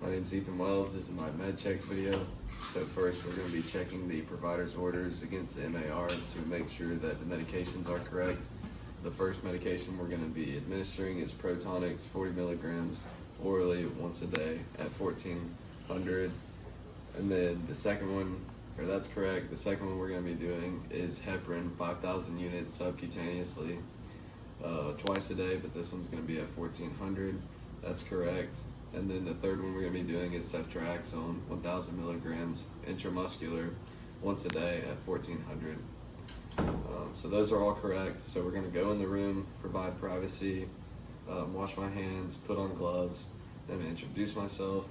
My name is Ethan Wells. This is my med check video. So first we're going to be checking the provider's orders against the MAR to make sure that the medications are correct. The first medication we're going to be administering is Protonix 40 milligrams orally once a day at 1400. And then the second one, or that's correct, the second one we're going to be doing is heparin 5,000 units subcutaneously twice a day, but this one's going to be at 1400. That's correct. And then the third one we're going to be doing is ceftriaxone 1,000 milligrams intramuscular once a day at 1400. So those are all correct. So we're going to go in the room, provide privacy, wash my hands, put on gloves, then introduce myself.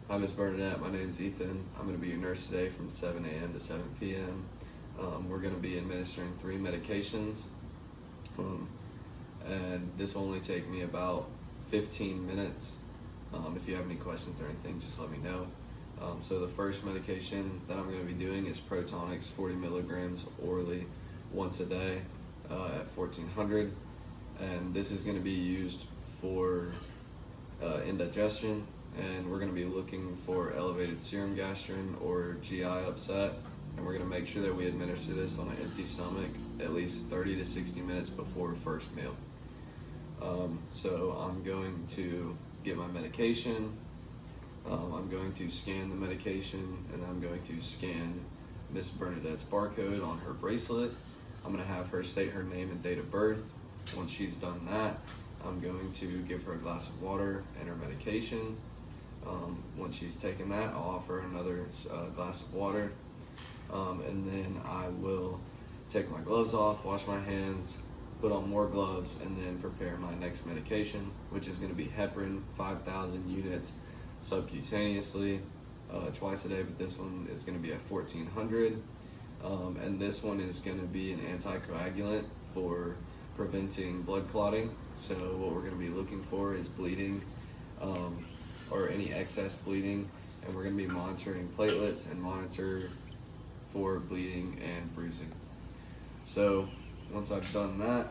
Hi, Ms. Bernadette. My name is Ethan. I'm going to be your nurse today from 7 a.m. to 7 p.m. We're going to be administering 3 medications, and this will only take me about 15 minutes. If you have any questions or anything, just let me know. So the first medication that I'm going to be doing is Protonix 40 milligrams orally once a day at 1400, and this is going to be used for indigestion, and we're going to be looking for elevated serum gastrin or GI upset, and we're going to make sure that we administer this on an empty stomach at least 30 to 60 minutes before first meal. So I'm going to get my medication, I'm going to scan the medication, and I'm going to scan Miss Bernadette's barcode on her bracelet. I'm going to have her state her name and date of birth. Once she's done that, I'm going to give her a glass of water and her medication. Once she's taken that, I'll offer her another glass of water, and then I will take my gloves off, wash my hands, put on more gloves, and then prepare my next medication, which is going to be heparin 5,000 units subcutaneously twice a day, but this one is going to be at 1400, and this one is going to be an anticoagulant for preventing blood clotting. So what we're going to be looking for is bleeding or any excess bleeding, and we're going to be monitoring platelets and monitor for bleeding and bruising. So once I've done that,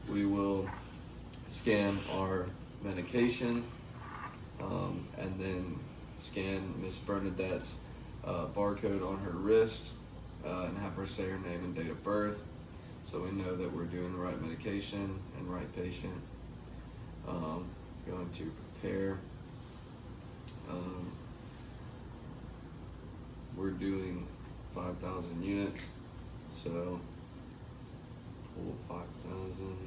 we will scan our medication, and then scan Miss Bernadette's barcode on her wrist, and have her say her name and date of birth, so we know that we're doing the right medication and right patient. Going to prepare. We're doing 5,000 units, so pull 5,000.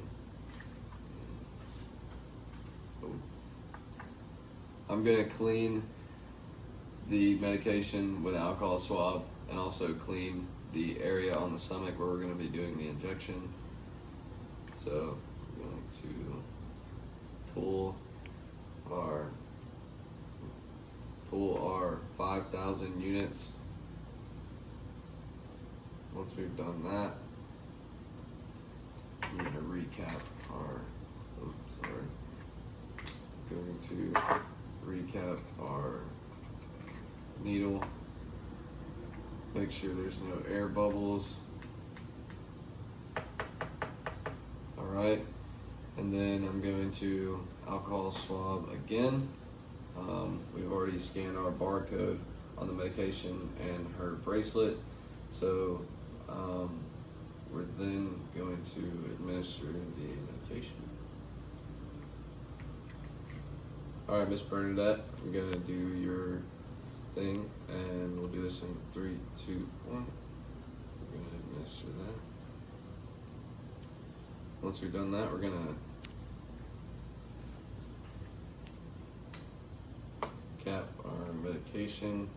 I'm gonna clean the medication with an alcohol swab and also clean the area on the stomach where we're gonna be doing the injection. So I'm going to pull our 5,000 units. Once we've done that, I'm going to recap our needle, make sure there's no air bubbles. Alright, and then I'm going to alcohol swab again. We've already scanned our barcode on the medication and her bracelet, so we're then going to administer the medication. Alright, Miss Bernadette, I'm going to do your thing, and we'll do this in 3, 2, 1. We're going to administer that. Once we've done that, we're going to cap our medication,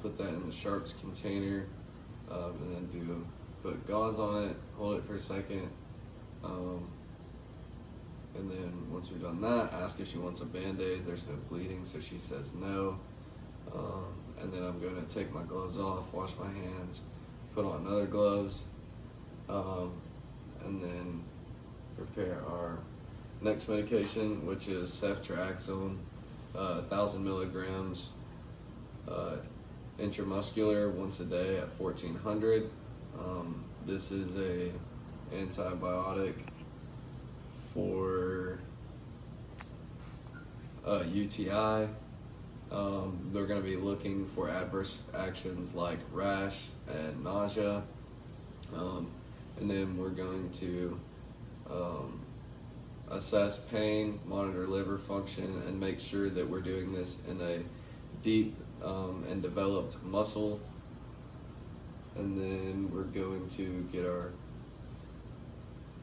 put that in the sharps container, and then put gauze on it, hold it for a second, and then once we've done that, ask if she wants a Band-Aid. There's no bleeding, so she says no. And then I'm going to take my gloves off, wash my hands, put on other gloves, and then prepare our next medication, which is ceftriaxone 1,000 milligrams intramuscular once a day at 1400. This is a antibiotic for UTI, They're going to be looking for adverse actions like rash and nausea. And then we're going to assess pain, monitor liver function, and make sure that we're doing this in a deep and developed muscle. And then we're going to get our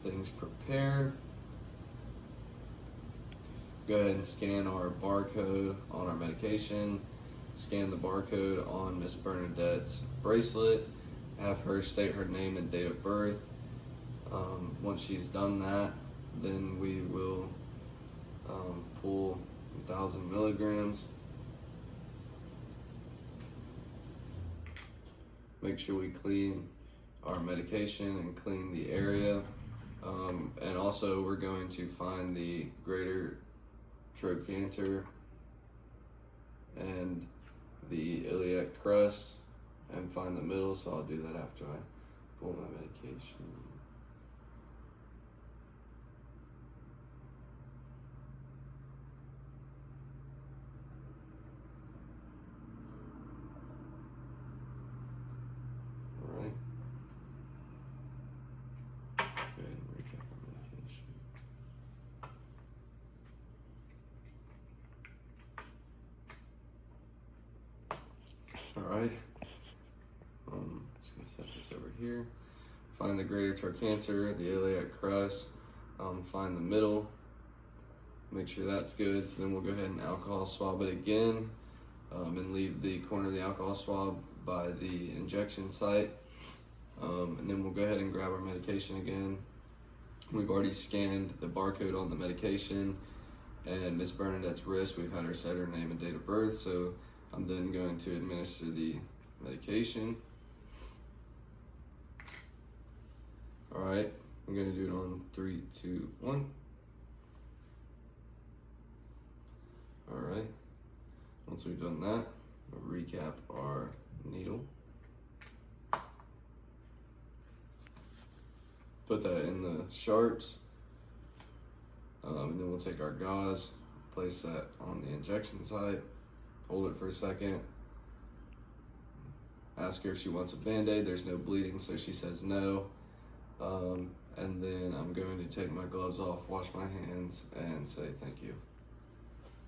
things prepared. Go ahead and scan our barcode on our medication. Scan the barcode on Miss Bernadette's bracelet. Have her state her name and date of birth. Once she's done that, then we will pull 1,000 milligrams. Make sure we clean our medication and clean the area. And also we're going to find the greater trochanter and the iliac crest and find the middle, so I'll do that after I pull my medication. Alright. Go ahead and recap our medication. Alright. Just gonna set this over here. Find the greater trochanter, the iliac crest, find the middle, make sure that's good. So then we'll go ahead and alcohol swab it again, and leave the corner of the alcohol swab by the injection site. And then we'll go ahead and grab our medication again. We've already scanned the barcode on the medication and Miss Bernadette's wrist. We've had her set her name and date of birth, so I'm then going to administer the medication. Alright, I'm going to do it on 3, 2, 1. Alright, once we've done that, we'll recap our needle. Put that in the sharps. And then we'll take our gauze, place that on the injection site, hold it for a second. Ask her if she wants a Band-Aid. There's no bleeding, so she says no. And then I'm going to take my gloves off, wash my hands, and say thank you.